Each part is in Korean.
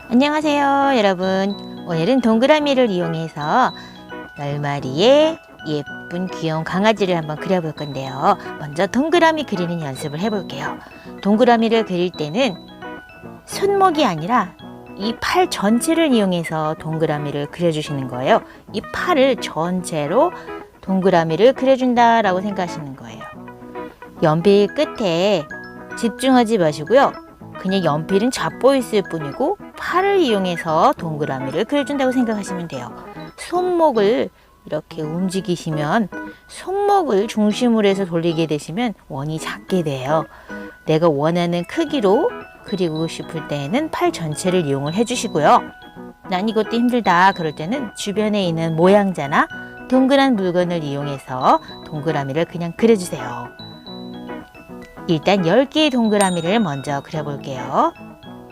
안녕하세요 여러분. 오늘은 동그라미를 이용해서 10마리의 예쁜 귀여운 강아지를 한번 그려볼 건데요. 먼저 동그라미 그리는 연습을 해볼게요. 동그라미를 그릴 때는 손목이 아니라 이 팔 전체를 이용해서 동그라미를 그려주시는 거예요. 이 팔을 전체로 동그라미를 그려준다 라고 생각하시는 거예요. 연필 끝에 집중하지 마시고요. 그냥 연필은 잡고 있을 뿐이고 팔을 이용해서 동그라미를 그려준다고 생각하시면 돼요. 손목을 이렇게 움직이시면 손목을 중심으로 해서 돌리게 되시면 원이 작게 돼요. 내가 원하는 크기로 그리고 싶을 때에는 팔 전체를 이용을 해주시고요. 난 이것도 힘들다 그럴 때는 주변에 있는 모양자나 동그란 물건을 이용해서 동그라미를 그냥 그려주세요. 일단 10개의 동그라미를 먼저 그려볼게요.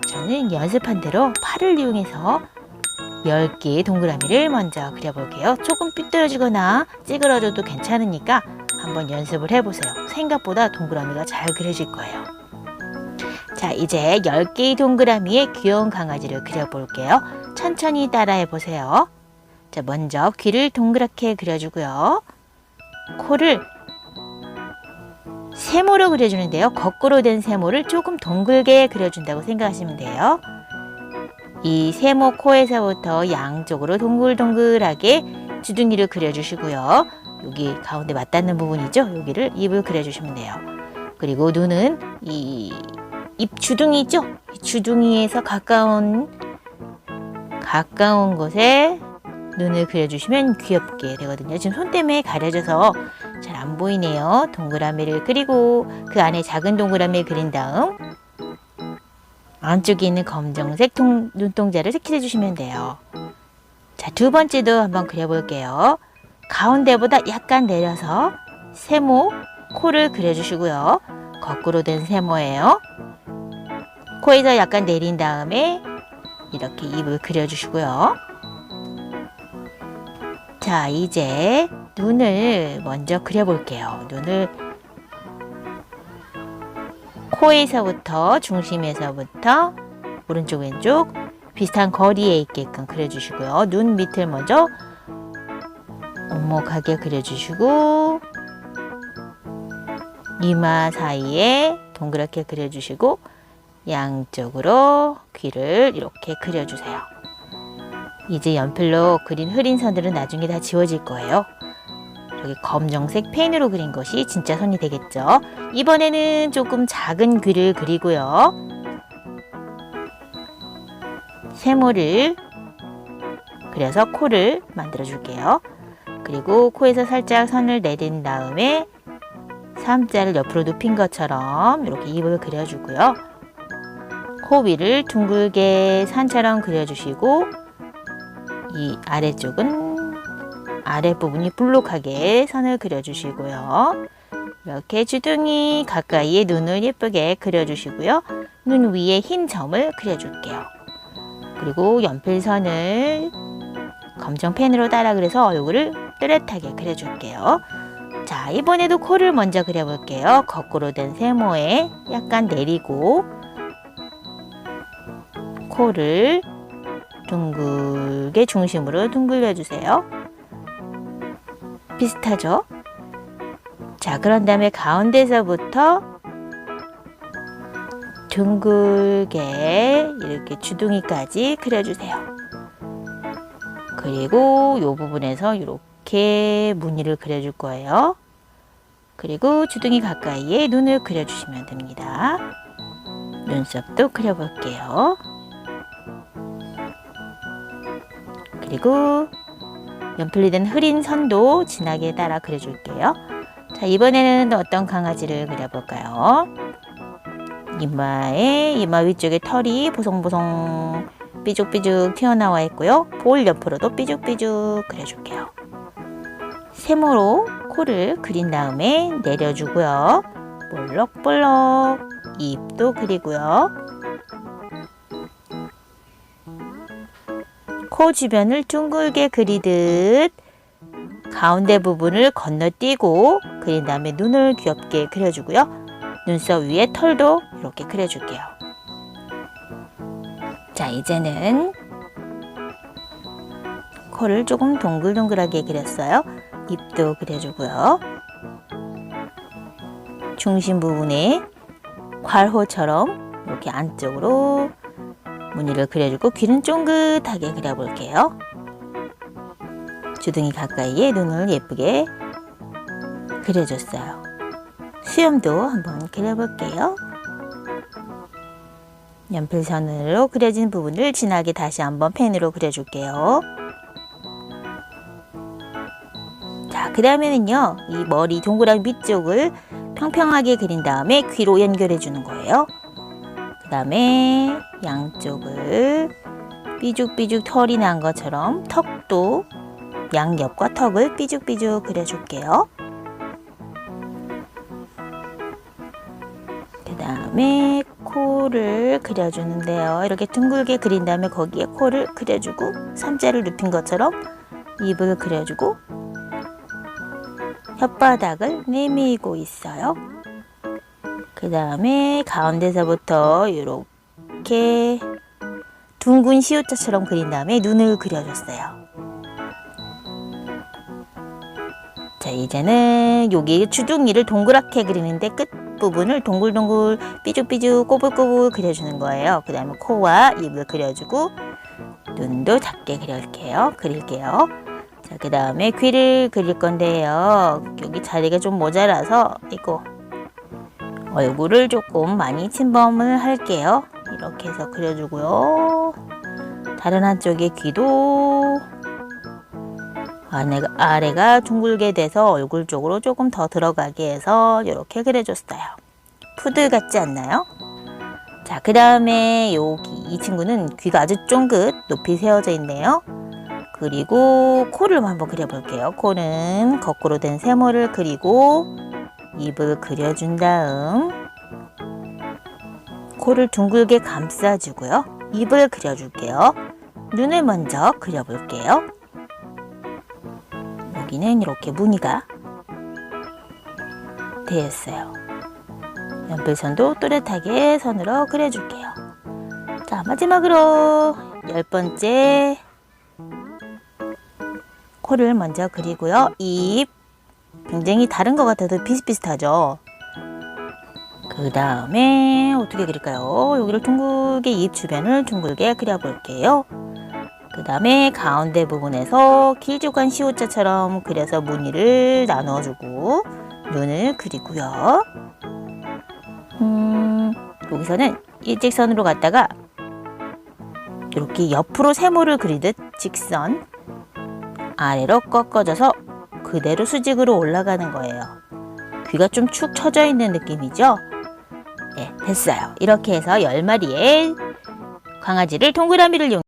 저는 연습한 대로 팔을 이용해서 10개의 동그라미를 먼저 그려볼게요. 조금 삐뚤어지거나 찌그러져도 괜찮으니까 한번 연습을 해보세요. 생각보다 동그라미가 잘 그려질 거예요. 자, 이제 10개의 동그라미에 귀여운 강아지를 그려볼게요. 천천히 따라해보세요. 자, 먼저 귀를 동그랗게 그려주고요. 코를 세모로 그려주는데요. 거꾸로 된 세모를 조금 동글게 그려준다고 생각하시면 돼요. 이 세모 코에서부터 양쪽으로 동글동글하게 주둥이를 그려주시고요. 여기 가운데 맞닿는 부분이죠. 여기를 입을 그려주시면 돼요. 그리고 눈은 이 입 주둥이 있죠? 이 주둥이에서 가까운 곳에 눈을 그려주시면 귀엽게 되거든요. 지금 손 때문에 가려져서 잘 안 보이네요. 동그라미를 그리고 그 안에 작은 동그라미를 그린 다음 안쪽에 있는 검정색 눈동자를 색칠해 주시면 돼요. 자, 두 번째도 한번 그려볼게요. 가운데보다 약간 내려서 세모 코를 그려주시고요. 거꾸로 된 세모예요. 코에서 약간 내린 다음에 이렇게 입을 그려주시고요. 자, 이제 눈을 먼저 그려볼게요. 눈을 코에서부터 중심에서부터 오른쪽 왼쪽 비슷한 거리에 있게끔 그려주시고요. 눈 밑을 먼저 오목하게 그려주시고 이마 사이에 동그랗게 그려주시고 양쪽으로 귀를 이렇게 그려주세요. 이제 연필로 그린 흐린 선들은 나중에 다 지워질 거예요. 여기 검정색 펜으로 그린 것이 진짜 손이 되겠죠. 이번에는 조금 작은 귀를 그리고요. 세모를 그려서 코를 만들어 줄게요. 그리고 코에서 살짝 선을 내린 다음에 3자를 옆으로 눕힌 것처럼 이렇게 입을 그려주고요. 코 위를 둥글게 산처럼 그려주시고 이 아래쪽은 아랫부분이 볼록하게 선을 그려주시고요. 이렇게 주둥이 가까이에 눈을 예쁘게 그려주시고요. 눈 위에 흰 점을 그려줄게요. 그리고 연필선을 검정 펜으로 따라 그려서 얼굴을 뚜렷하게 그려줄게요. 자, 이번에도 코를 먼저 그려볼게요. 거꾸로 된 세모에 약간 내리고 코를 둥글게 중심으로 둥글려 주세요. 비슷하죠? 자, 그런 다음에 가운데서부터 둥글게 이렇게 주둥이까지 그려주세요. 그리고 이 부분에서 이렇게 무늬를 그려줄 거예요. 그리고 주둥이 가까이에 눈을 그려주시면 됩니다. 눈썹도 그려볼게요. 그리고 연필로 된 흐린 선도 진하게 따라 그려줄게요. 자, 이번에는 어떤 강아지를 그려볼까요? 이마 위쪽에 털이 보송보송 삐죽삐죽 튀어나와 있고요. 볼 옆으로도 삐죽삐죽 그려줄게요. 세모로 코를 그린 다음에 내려주고요. 볼록볼록 입도 그리고요. 코 주변을 둥글게 그리듯 가운데 부분을 건너뛰고 그린 다음에 눈을 귀엽게 그려주고요. 눈썹 위에 털도 이렇게 그려줄게요. 자, 이제는 코를 조금 동글동글하게 그렸어요. 입도 그려주고요. 중심 부분에 괄호처럼 이렇게 안쪽으로 무늬를 그려주고 귀는 쫑긋하게 그려볼게요. 주둥이 가까이에 눈을 예쁘게 그려줬어요. 수염도 한번 그려볼게요. 연필선으로 그려진 부분을 진하게 다시 한번 펜으로 그려줄게요. 자, 그 다음에는요, 이 머리 동그라미 밑쪽을 평평하게 그린 다음에 귀로 연결해 주는 거예요. 그 다음에 양쪽을 삐죽삐죽 털이 난 것처럼 턱도 양옆과 턱을 삐죽삐죽 그려줄게요. 그 다음에 코를 그려주는데요. 이렇게 둥글게 그린 다음에 거기에 코를 그려주고 삼자를 눕힌 것처럼 입을 그려주고 혓바닥을 내밀고 있어요. 그 다음에 가운데서부터 이렇게 둥근 시옷자처럼 그린 다음에 눈을 그려줬어요. 자, 이제는 여기 주둥이를 동그랗게 그리는데 끝부분을 동글동글 삐죽삐죽 꼬불꼬불 그려주는 거예요. 그 다음에 코와 입을 그려주고 눈도 작게 그릴게요. 자, 그 다음에 귀를 그릴 건데요. 여기 자리가 좀 모자라서 이거 얼굴을 조금 많이 침범을 할게요. 이렇게 해서 그려주고요. 다른 한쪽의 귀도 아래가 둥글게 돼서 얼굴 쪽으로 조금 더 들어가게 해서 이렇게 그려줬어요. 푸들 같지 않나요? 자, 그 다음에 여기 이 친구는 귀가 아주 쫑긋 높이 세워져 있네요. 그리고 코를 한번 그려볼게요. 코는 거꾸로 된 세모를 그리고 입을 그려준 다음 코를 둥글게 감싸주고요. 입을 그려줄게요. 눈을 먼저 그려볼게요. 여기는 이렇게 무늬가 되었어요. 연필선도 또렷하게 선으로 그려줄게요. 자, 마지막으로 10번째 코를 먼저 그리고요. 입 굉장히 다른 것 같아도 비슷비슷하죠. 그 다음에 어떻게 그릴까요? 여기를 둥글게 입 주변을 둥글게 그려볼게요. 그 다음에 가운데 부분에서 길쭉한 시옷자처럼 그려서 무늬를 나눠주고 눈을 그리고요. 여기서는 일직선으로 갔다가 이렇게 옆으로 세모를 그리듯 직선 아래로 꺾어져서 그대로 수직으로 올라가는 거예요. 귀가 좀 축 처져 있는 느낌이죠? 네, 됐어요. 이렇게 해서 10마리의 강아지를 동그라미를